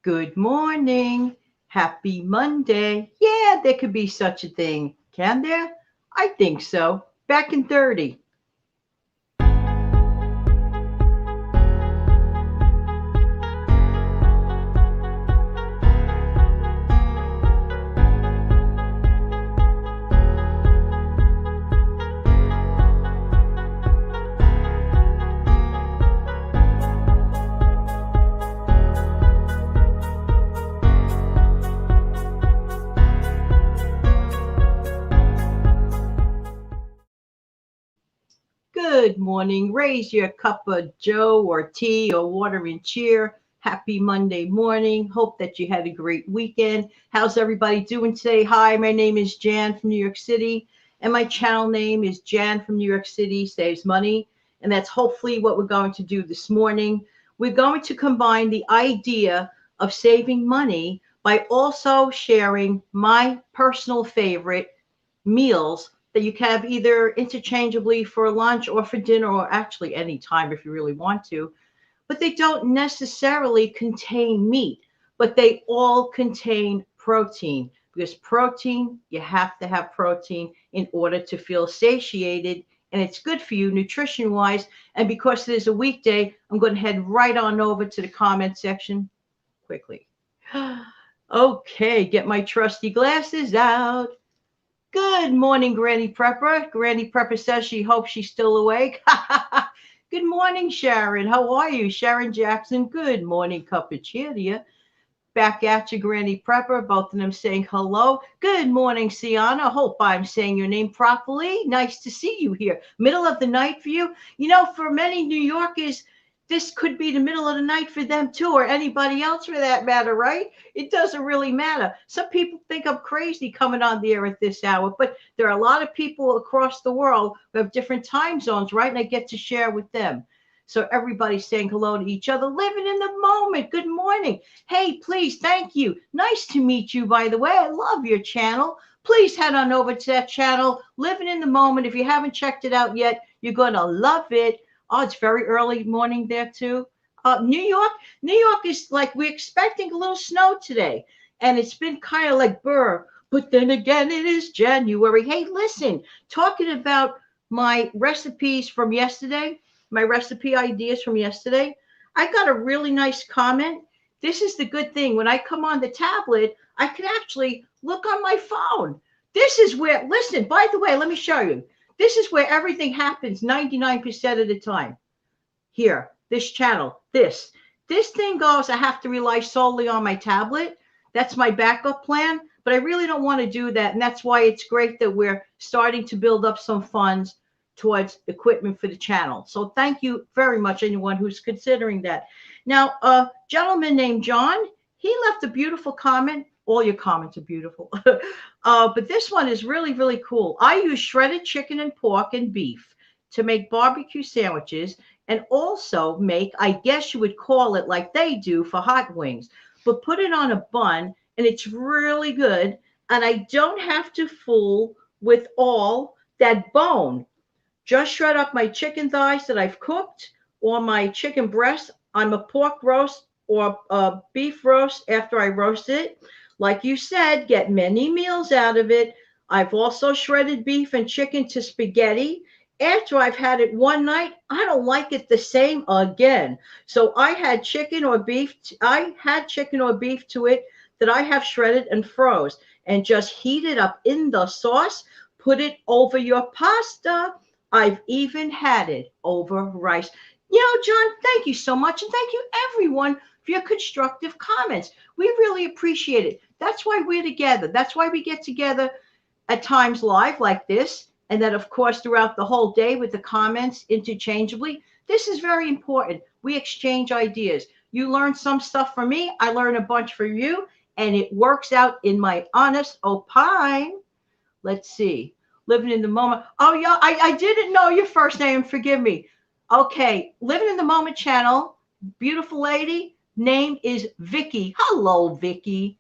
Good morning. Happy Monday. Yeah, there could be such a thing. Can there? I think so. Back in 30. Good morning. Raise your cup of joe or tea or water and cheer. Happy Monday morning. Hope that you had a great weekend. How's everybody doing today? Hi, my name is Jan from New York City, and my channel name is Jan from New York City Saves Money. And that's hopefully what we're going to do this morning. We're going to combine the idea of saving money by also sharing my personal favorite meals that you can have either interchangeably for lunch or for dinner or actually any time if you really want to. But they don't necessarily contain meat, but they all contain protein because protein, you have to have protein in order to feel satiated. And it's good for you nutrition wise. And because it is a weekday, I'm going to head right on over to the comment section quickly. Okay, get my trusty glasses out. Good morning, Granny Prepper. Granny Prepper says she hopes she's still awake. Good morning, Sharon. How are you? Sharon Jackson. Good morning, cup of cheer to you. Back at you, Granny Prepper. Both of them saying hello. Good morning, Sienna. Hope I'm saying your name properly. Nice to see you here. Middle of the night for you. You know, for many New Yorkers, this could be the middle of the night for them too, or anybody else for that matter, right? It doesn't really matter. Some people think I'm crazy coming on the air at this hour, but there are a lot of people across the world who have different time zones, right? And I get to share with them. So everybody's saying hello to each other, living in the moment. Good morning. Hey, please, thank you. Nice to meet you, by the way. I love your channel. Please head on over to that channel, Living in the Moment. If you haven't checked it out yet, you're going to love it. Oh, it's very early morning there too. New York is like we're expecting a little snow today, and it's been kind of like burr. But then again, it is January. Hey, listen, talking about my recipes from yesterday, my recipe ideas from yesterday, I got a really nice comment. This is the good thing. When I come on the tablet, I can actually look on my phone. This is where, listen, by the way, let me show you. This is where everything happens 99% of the time. Here, this channel, this thing goes, I have to rely solely on my tablet. That's my backup plan, but I really don't want to do that. And that's why it's great that we're starting to build up some funds towards equipment for the channel. So thank you very much, anyone who's considering that. Now, a gentleman named John, he left a beautiful comment. All your comments are beautiful. But this one is really, really cool. I use shredded chicken and pork and beef to make barbecue sandwiches and also make, I guess you would call it like they do for hot wings, but put it on a bun and it's really good. And I don't have to fool with all that bone. Just shred up my chicken thighs that I've cooked or my chicken breast. I'm a pork roast or a beef roast after I roast it. Like you said, get many meals out of it. I've also shredded beef and chicken to spaghetti. After I've had it one night, I don't like it the same again. So I had chicken or beef. I had chicken or beef to it that I have shredded and froze and just heat it up in the sauce. Put it over your pasta. I've even had it over rice. You know, John, thank you so much. And thank you, everyone, for your constructive comments. We really appreciate it. That's why we're together. That's why we get together at times live like this. And then, of course, throughout the whole day with the comments interchangeably. This is very important. We exchange ideas. You learn some stuff from me. I learn a bunch from you. And it works out in my honest opine. Let's see. Living in the moment. Oh, yeah, I didn't know your first name. Forgive me. Okay. Living in the Moment channel. Beautiful lady. Name is Vicky. Hello, Vicky.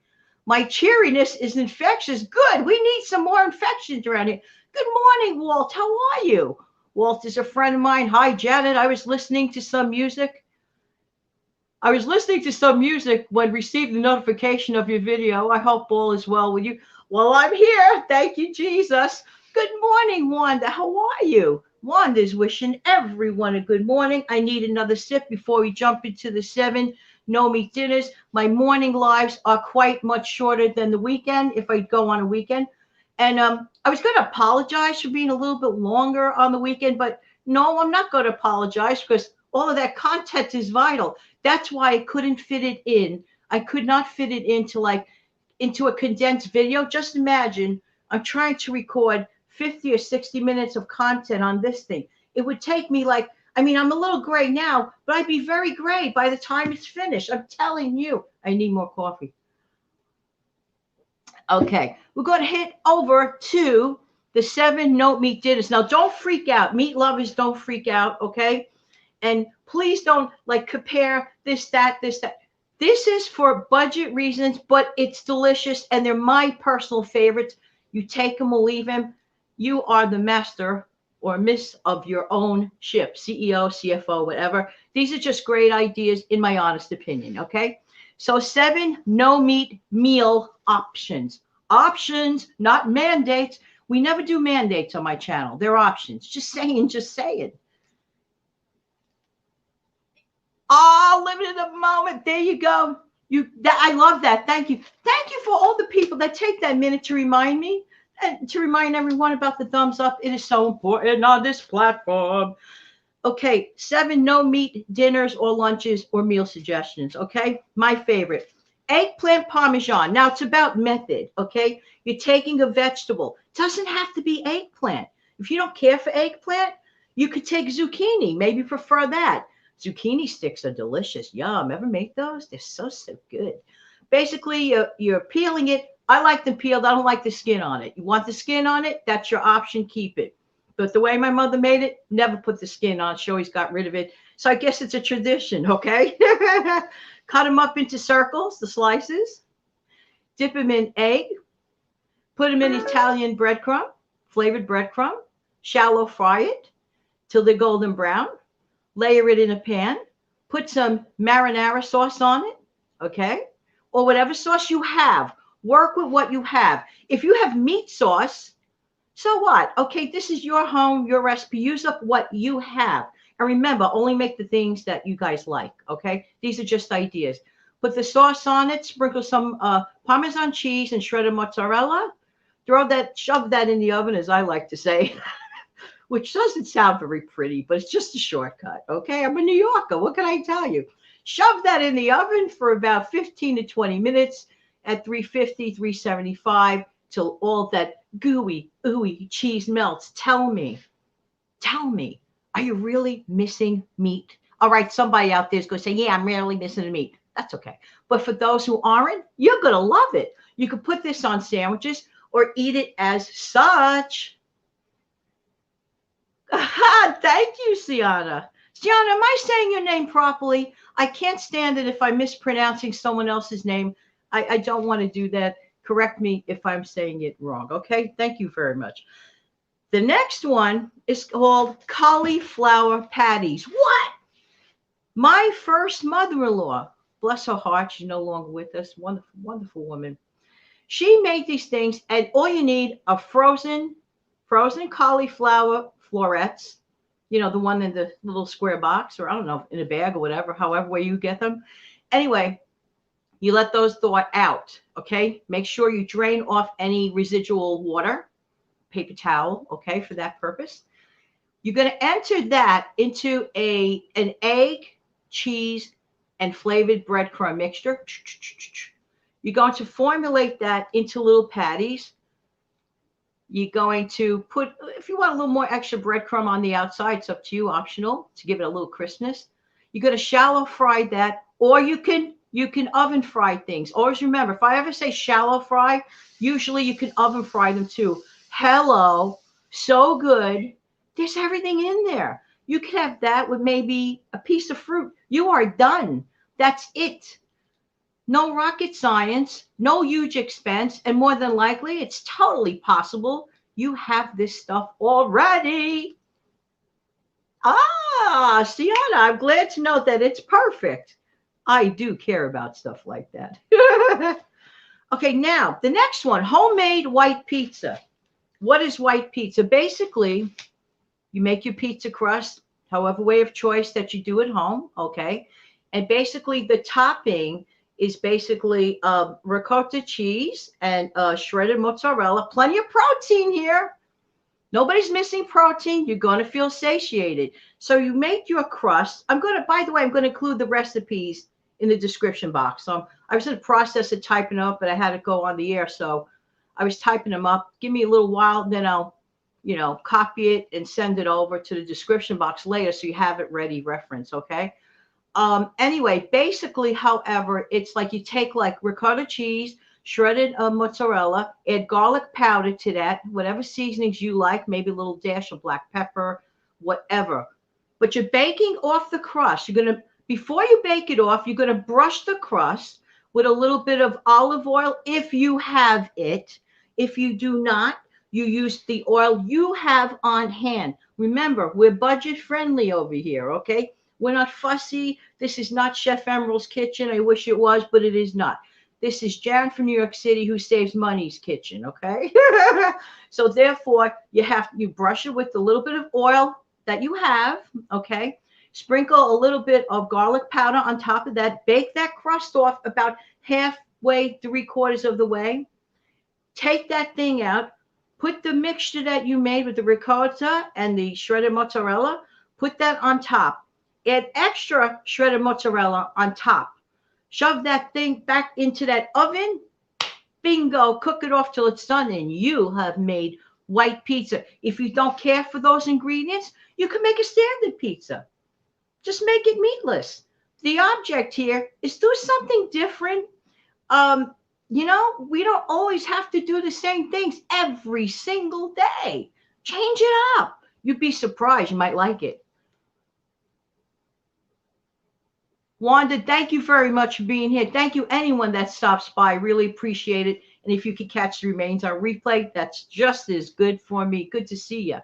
My cheeriness is infectious. Good. We need some more infections around here. Good morning, Walt. How are you? Walt is a friend of mine. Hi, Janet. I was listening to some music. I was listening to some music when received the notification of your video. I hope all is well with you. Well, I'm here. Thank you, Jesus. Good morning, Wanda. How are you? Wanda's wishing everyone a good morning. I need another sip before we jump into the 7 no meat dinners. My morning lives are quite much shorter than the weekend if I go on a weekend. And I was going to apologize for being a little bit longer on the weekend, but no, I'm not going to apologize because all of that content is vital. That's why I couldn't fit it in. I could not fit it into a condensed video. Just imagine I'm trying to record 50 or 60 minutes of content on this thing. It would take me I'm a little gray now, but I'd be very gray by the time it's finished. I'm telling you, I need more coffee. Okay, we're going to hit over to the 7 no meat dinners. Now, don't freak out. Meat lovers, don't freak out, okay? And please don't compare this, that, this, that. This is for budget reasons, but it's delicious, and they're my personal favorites. You take them or leave them. You are the master or miss of your own ship, CEO, CFO, whatever. These are just great ideas, in my honest opinion, okay? So 7 no meat meal options. Options, not mandates. We never do mandates on my channel. They're options. Just saying, just say it. Oh, living in the moment. There you go. I love that. Thank you. Thank you for all the people that take that minute to remind me and to remind everyone about the thumbs up. It is so important on this platform. Okay, 7 no meat dinners or lunches or meal suggestions. Okay, my favorite. Eggplant Parmesan. Now it's about method. Okay, you're taking a vegetable. It doesn't have to be eggplant. If you don't care for eggplant, you could take zucchini. Maybe prefer that. Zucchini sticks are delicious. Yum. Ever make those? They're so good. Basically, you're peeling it. I like them peeled. I don't like the skin on it. You want the skin on it? That's your option. Keep it. But the way my mother made it, never put the skin on. She always got rid of it. So I guess it's a tradition, okay? Cut them up into circles, the slices. Dip them in egg. Put them in Italian breadcrumb, flavored breadcrumb. Shallow fry it till they're golden brown. Layer it in a pan, put some marinara sauce on it, okay? Or whatever sauce you have. Work with what you have. If you have meat sauce, so what? Okay, this is your home, your recipe. Use up what you have. And remember, only make the things that you guys like, okay? These are just ideas. Put the sauce on it, sprinkle some Parmesan cheese and shredded mozzarella. Shove that in the oven, as I like to say. Which doesn't sound very pretty, but it's just a shortcut, okay? I'm a New Yorker. What can I tell you? Shove that in the oven for about 15 to 20 minutes at 350, 375 till all that gooey, ooey cheese melts. Tell me, are you really missing meat? All right, somebody out there is going to say, yeah, I'm really missing the meat. That's okay. But for those who aren't, you're going to love it. You can put this on sandwiches or eat it as such. Thank you, Sienna. Sienna, am I saying your name properly? I can't stand it if I'm mispronouncing someone else's name. I don't want to do that. Correct me if I'm saying it wrong, okay? Thank you very much. The next one is called Cauliflower Patties. What? My first mother-in-law, bless her heart, she's no longer with us, wonderful, wonderful woman. She made these things, and all you need are frozen cauliflower florets, the one in the little square box, or I don't know, in a bag or whatever, however way you get them. Anyway, you let those thaw out, okay? Make sure you drain off any residual water, paper towel, okay, for that purpose. You're going to enter that into an egg, cheese, and flavored breadcrumb mixture. You're going to formulate that into little patties. You're going to put, if you want a little more extra breadcrumb on the outside, it's up to you, optional, to give it a little crispness. You're going to shallow fry that, or you can oven fry things. Always remember, if I ever say shallow fry, usually you can oven fry them too. Hello, so good. There's everything in there. You can have that with maybe a piece of fruit. You are done. That's it. No rocket science, no huge expense, and more than likely, it's totally possible you have this stuff already. Ah, Sienna, I'm glad to know that it's perfect. I do care about stuff like that. Okay, now the next one, homemade white pizza. What is white pizza? Basically, you make your pizza crust, however way of choice that you do at home, okay? And basically the topping is basically ricotta cheese and shredded mozzarella. Plenty of protein here. Nobody's missing protein. You're going to feel satiated. So you make your crust. I'm going to, by the way, I'm going to include the recipes in the description box. So I was in the process of typing up, but I had to go on the air. So I was typing them up. Give me a little while, then I'll, you know, copy it and send it over to the description box later so you have it ready reference, okay? Anyway, basically, however, it's like you take like ricotta cheese, shredded mozzarella, add garlic powder to that, whatever seasonings you like, maybe a little dash of black pepper, whatever. But you're baking off the crust. You're going to, before you bake it off, you're going to brush the crust with a little bit of olive oil if you have it. If you do not, you use the oil you have on hand. Remember, we're budget friendly over here, okay? We're not fussy. This is not Chef Emerald's kitchen. I wish it was, but it is not. This is Jan from New York City who saves money's kitchen, okay? So therefore, you brush it with a little bit of oil that you have, okay? Sprinkle a little bit of garlic powder on top of that. Bake that crust off about halfway, 3/4 of the way. Take that thing out. Put the mixture that you made with the ricotta and the shredded mozzarella, put that on top. Add extra shredded mozzarella on top. Shove that thing back into that oven. Bingo, cook it off till it's done, and you have made white pizza. If you don't care for those ingredients, you can make a standard pizza. Just make it meatless. The object here is do something different. You know, we don't always have to do the same things every single day. Change it up. You'd be surprised. You might like it. Wanda, thank you very much for being here. Thank you, anyone that stops by. Really appreciate it. And if you could catch the remains on replay, that's just as good for me. Good to see you.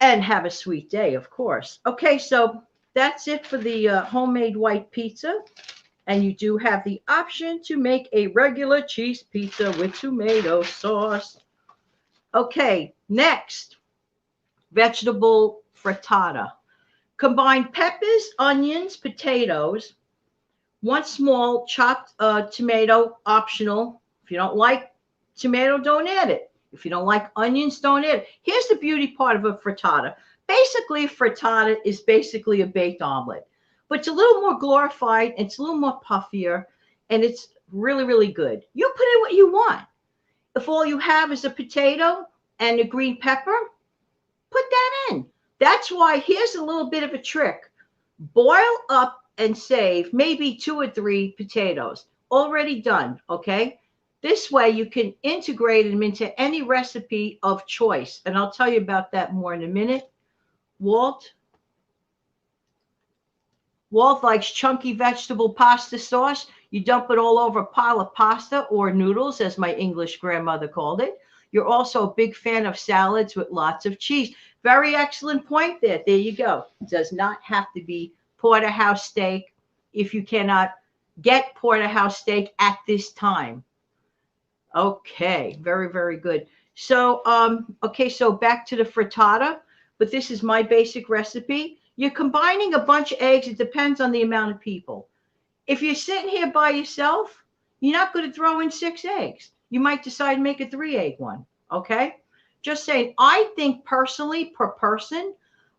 And have a sweet day, of course. Okay, so that's it for the homemade white pizza. And you do have the option to make a regular cheese pizza with tomato sauce. Okay, next, vegetable frittata. Combine peppers, onions, potatoes, one small chopped tomato, optional. If you don't like tomato, don't add it. If you don't like onions, don't add it. Here's the beauty part of a frittata. Basically, frittata is basically a baked omelet, but it's a little more glorified, and it's a little more puffier, and it's really, really good. You put in what you want. If all you have is a potato and a green pepper, put that in. That's why here's a little bit of a trick. Boil up and save maybe 2 or 3 potatoes. Already done, okay? This way you can integrate them into any recipe of choice. And I'll tell you about that more in a minute. Walt likes chunky vegetable pasta sauce. You dump it all over a pile of pasta or noodles, as my English grandmother called it. You're also a big fan of salads with lots of cheese. Very excellent point there. There you go. It does not have to be porterhouse steak if you cannot get porterhouse steak at this time. Okay, very, very good. So, okay, so back to the frittata, but this is my basic recipe. You're combining a bunch of eggs. It depends on the amount of people. If you're sitting here by yourself, you're not going to throw in 6 eggs. You might decide to make a 3-egg one, okay? Just saying, I think personally per person,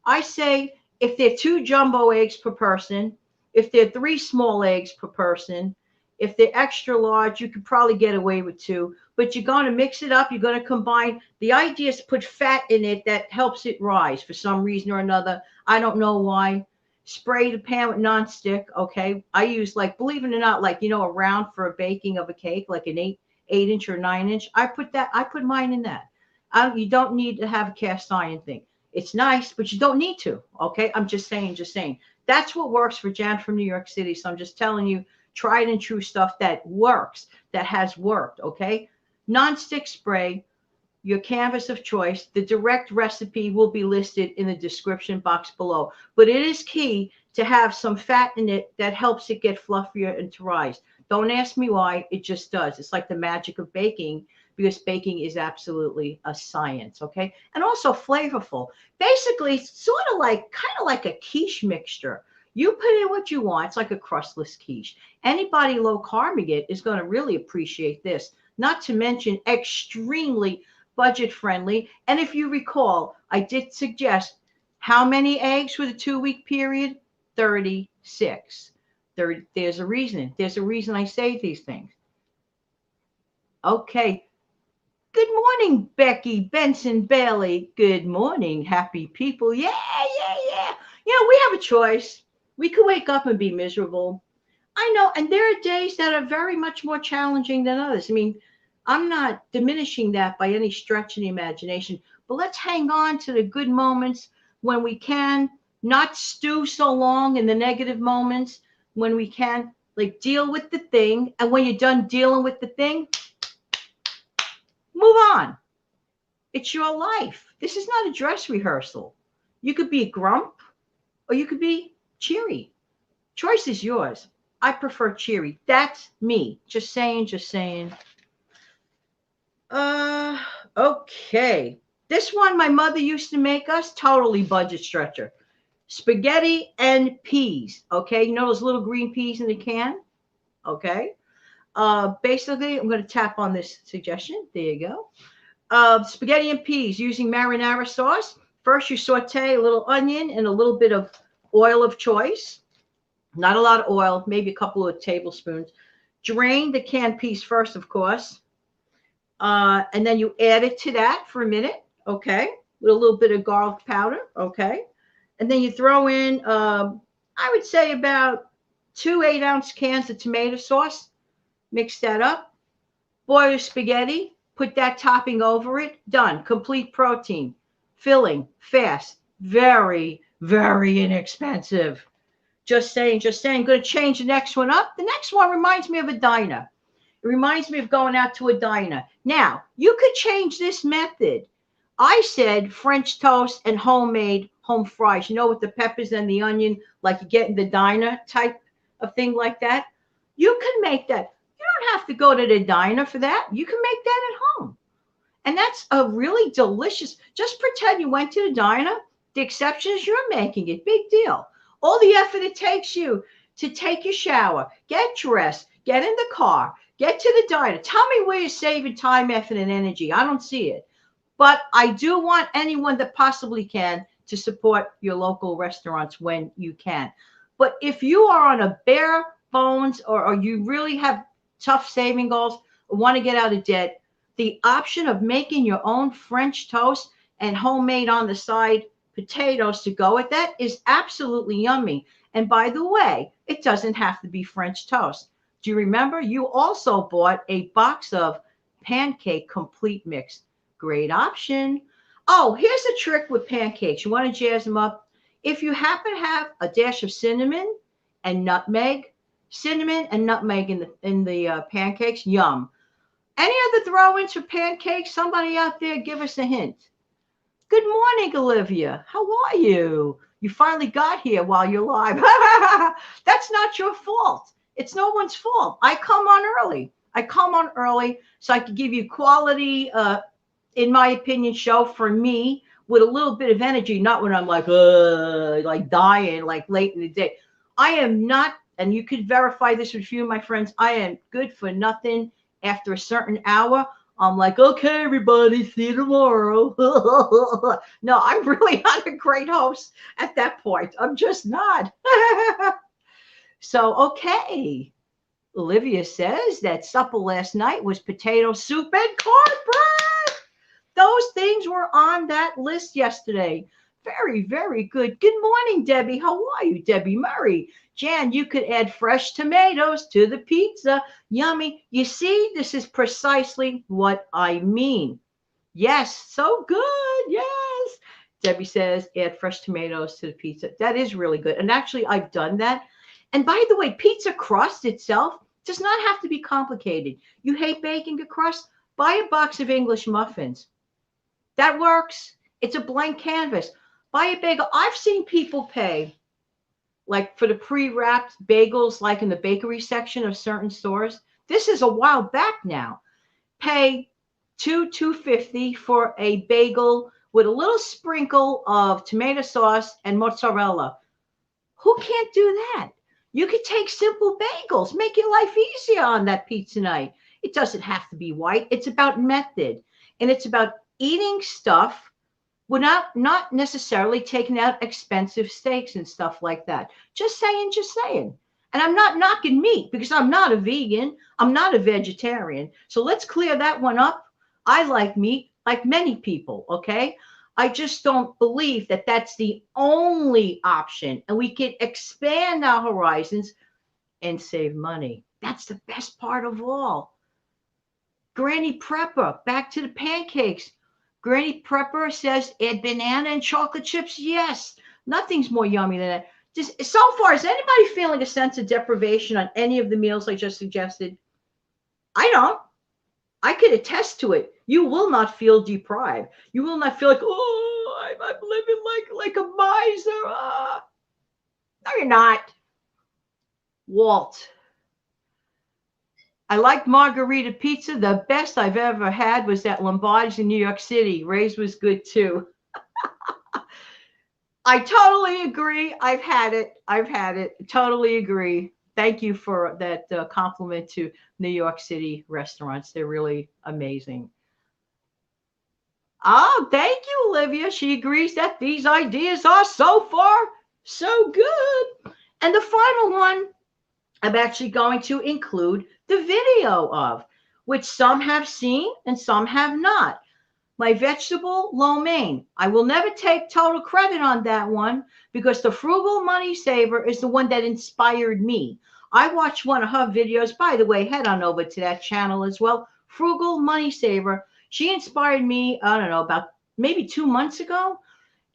I say if they're 2 jumbo eggs per person, if they're 3 small eggs per person, if they're extra large, you could probably get away with 2, but you're going to mix it up. You're going to combine. The idea is to put fat in it that helps it rise for some reason or another. I don't know why. Spray the pan with nonstick, okay? I use, like, believe it or not, like, you know, a round for a baking of a cake, like an 8-inch or 9-inch. I put mine in that. You don't need to have a cast iron thing. It's nice, but you don't need to, okay? I'm just saying. That's what works for Jan from New York City. So I'm just telling you, tried and true stuff that works, that has worked, okay? Non-stick spray. your canvas of choice. The direct recipe will be listed in the description box below. But it is key to have some fat in it that helps it get fluffier and to rise. Don't ask me why, it just does. It's like the magic of baking, because baking is absolutely a science, okay? And also flavorful. Basically, sort of like, kind of like a quiche mixture. You put in what you want. It's like a crustless quiche. Anybody low carbing it is going to really appreciate this. Not to mention extremely budget friendly. And if you recall, I did suggest how many eggs for the 2-week period? 36. There's a reason. There's a reason I say these things. Okay. Good morning, Becky Benson Bailey. Good morning, happy people. Yeah, yeah, yeah. You know, we have a choice. We could wake up and be miserable. I know, and there are days that are very much more challenging than others. I mean, I'm not diminishing that by any stretch of the imagination, but let's hang on to the good moments when we can, not stew so long in the negative moments, when we can, like, deal with the thing. And when you're done dealing with the thing, move on. It's your life. This is not a dress rehearsal. You could be a grump or you could be cheery. Choice is yours. I prefer cheery. That's me. Just saying, just saying. Okay. This one my mother used to make us, totally budget stretcher. Spaghetti and peas. Okay. You know those little green peas in the can? Okay. Basically, I'm going to tap on this suggestion. There you go. Spaghetti and peas using marinara sauce. First, you saute a little onion and a little bit of oil of choice. Not a lot of oil, maybe a couple of tablespoons. Drain the canned peas first, of course. And then you add it to that for a minute, okay, with a little bit of garlic powder, okay. And then you throw in, I would say about 2 8-ounce cans of tomato sauce. Mix that up. Boil spaghetti. Put that topping over it. Done. Complete protein. Filling. Fast. Very, very inexpensive. Just saying, just saying. Going to change the next one up. The next one reminds me of a diner. It reminds me of going out to a diner. Now, you could change this method. I said French toast and homemade home fries. You know, with the peppers and the onion, like you get in the diner type of thing like that. You can make that. You don't have to go to the diner for that. You can make that at home. And that's a really delicious, just pretend you went to the diner. The exception is you're making it. Big deal. All the effort it takes you to take your shower, get dressed, get in the car, get to the diner. Tell me where you're saving time, effort, and energy. I don't see it. But I do want anyone that possibly can to support your local restaurants when you can. But if you are on a bare bones or you really have tough saving goals or want to get out of debt, the option of making your own French toast and homemade on the side potatoes to go with that is absolutely yummy. And by the way, it doesn't have to be French toast. Do you remember? You also bought a box of pancake complete mix. Great option. Oh, here's a trick with pancakes. You want to jazz them up? If you happen to have a dash of cinnamon and nutmeg, cinnamon and nutmeg in the pancakes, yum. Any other throw-ins for pancakes? Somebody out there, give us a hint. Good morning, Olivia. How are you? You finally got here while you're live. That's not your fault. It's no one's fault. I come on early. I come on early so I can give you quality, in my opinion, show for me with a little bit of energy, not when I'm like dying, like late in the day. I am not, and you could verify this with a few of my friends, I am good for nothing after a certain hour. I'm like, okay, everybody, see you tomorrow. No, I'm really not a great host at that point. I'm just not. So, okay. Olivia says that supper last night was potato soup and cornbread. Those things were on that list yesterday. Very, very good. Good morning, Debbie. How are you, Debbie Murray? Jan, you could add fresh tomatoes to the pizza. Yummy. You see, this is precisely what I mean. Yes, so good. Yes. Debbie says add fresh tomatoes to the pizza. That is really good. And actually, I've done that. And by the way, pizza crust itself does not have to be complicated. You hate baking a crust? Buy a box of English muffins. That works. It's a blank canvas. Buy a bagel. I've seen people pay, like for the pre-wrapped bagels, like in the bakery section of certain stores. This is a while back now. Pay $2.50 for a bagel with a little sprinkle of tomato sauce and mozzarella. Who can't do that? You could take simple bagels, make your life easier on that pizza night. It doesn't have to be white. It's about method, and it's about eating stuff without not necessarily taking out expensive steaks and stuff like that. Just saying, just saying. And I'm not knocking meat because I'm not a vegan. I'm not a vegetarian. So let's clear that one up. I like meat like many people, okay? I just don't believe that that's the only option. And we can expand our horizons and save money. That's the best part of all. Granny Prepper, back to the pancakes. Granny Prepper says add banana and chocolate chips. Yes, nothing's more yummy than that. Just so far, is anybody feeling a sense of deprivation on any of the meals I just suggested? I don't. I could attest to it. You will not feel deprived. You will not feel like, oh, I'm living like a miser. No, you're not. Walt. I like margarita pizza. The best I've ever had was at Lombardi's in New York City. Ray's was good too. I totally agree. I've had it. Totally agree. Thank you for that compliment to New York City restaurants. They're really amazing. Oh, thank you, Olivia. She agrees that these ideas are so far so good. And the final one I'm actually going to include the video of, which some have seen and some have not. My vegetable lo mein. I will never take total credit on that one because the frugal money saver is the one that inspired me. I watched one of her videos. By the way, head on over to that channel as well. Frugal Money Saver. She inspired me, I don't know, about maybe 2 months ago.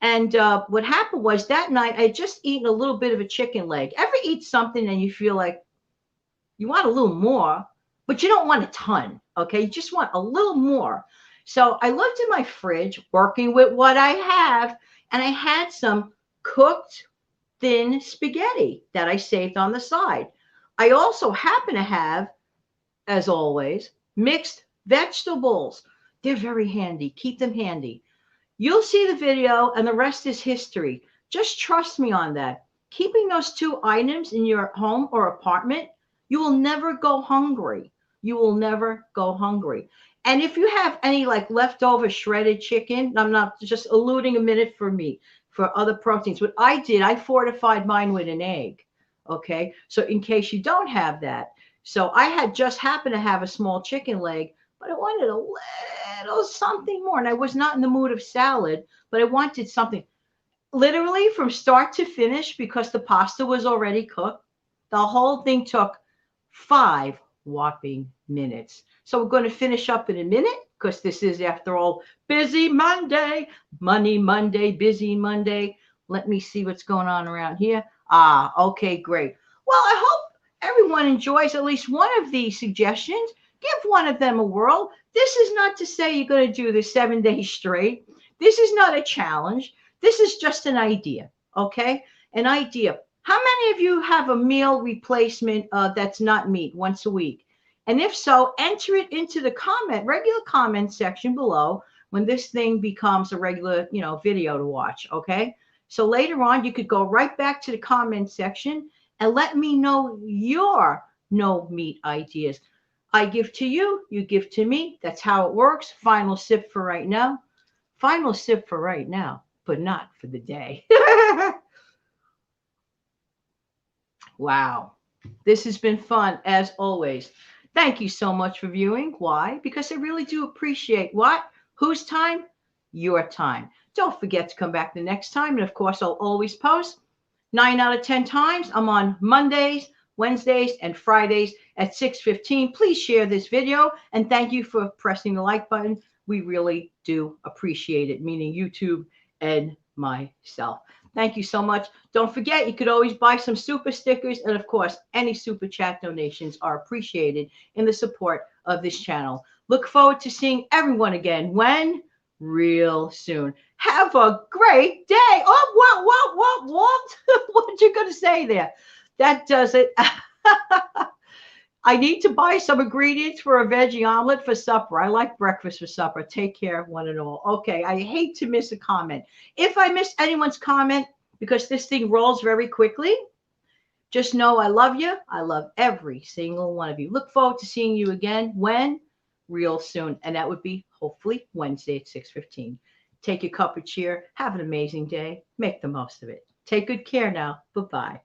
And what happened was that night I had just eaten a little bit of a chicken leg. Ever eat something and you feel like you want a little more, but you don't want a ton, okay? You just want a little more. So I looked in my fridge, working with what I have, and I had some cooked thin spaghetti that I saved on the side. I also happen to have, as always, mixed vegetables. They're very handy. Keep them handy. You'll see the video and the rest is history. Just trust me on that. Keeping those two items in your home or apartment, you will never go hungry. You will never go hungry. And if you have any like leftover shredded chicken, I'm not just alluding a minute for meat, for other proteins. What I did, I fortified mine with an egg. Okay. So in case you don't have that. So I had just happened to have a small chicken leg, but I wanted a little something more. And I was not in the mood of salad, but I wanted something literally from start to finish because the pasta was already cooked. The whole thing took 5 whopping minutes. So we're going to finish up in a minute because this is, after all, busy Monday, Money Monday, busy Monday. Let me see what's going on around here. Okay, great. Well, I hope everyone enjoys at least one of these suggestions. Give one of them a whirl. This is not to say you're going to do this 7 days straight. This is not a challenge. This is just an idea, okay? An idea. How many of you have a meal replacement that's not meat once a week? And if so, enter it into the regular comment section below when this thing becomes a regular, video to watch, okay? So later on, you could go right back to the comment section and let me know your no meat ideas. I give to you, you give to me. That's how it works. Final sip for right now. Final sip for right now, but not for the day. Wow. This has been fun as always. Thank you so much for viewing. Why? Because I really do appreciate what? Whose time? Your time. Don't forget to come back the next time. And of course, I'll always post 9 out of 10 times. I'm on Mondays, Wednesdays, and Fridays at 6:15. Please share this video. And thank you for pressing the like button. We really do appreciate it, meaning YouTube and myself. Thank you so much. Don't forget, you could always buy some super stickers. And of course, any super chat donations are appreciated in the support of this channel. Look forward to seeing everyone again when real soon. Have a great day. Oh, what? What you gonna say there? That does it. I need to buy some ingredients for a veggie omelet for supper. I like breakfast for supper. Take care, one and all. Okay, I hate to miss a comment. If I miss anyone's comment, because this thing rolls very quickly, just know I love you. I love every single one of you. Look forward to seeing you again. When? Real soon. And that would be hopefully Wednesday at 6:15. Take your cup of cheer. Have an amazing day. Make the most of it. Take good care now. Bye-bye.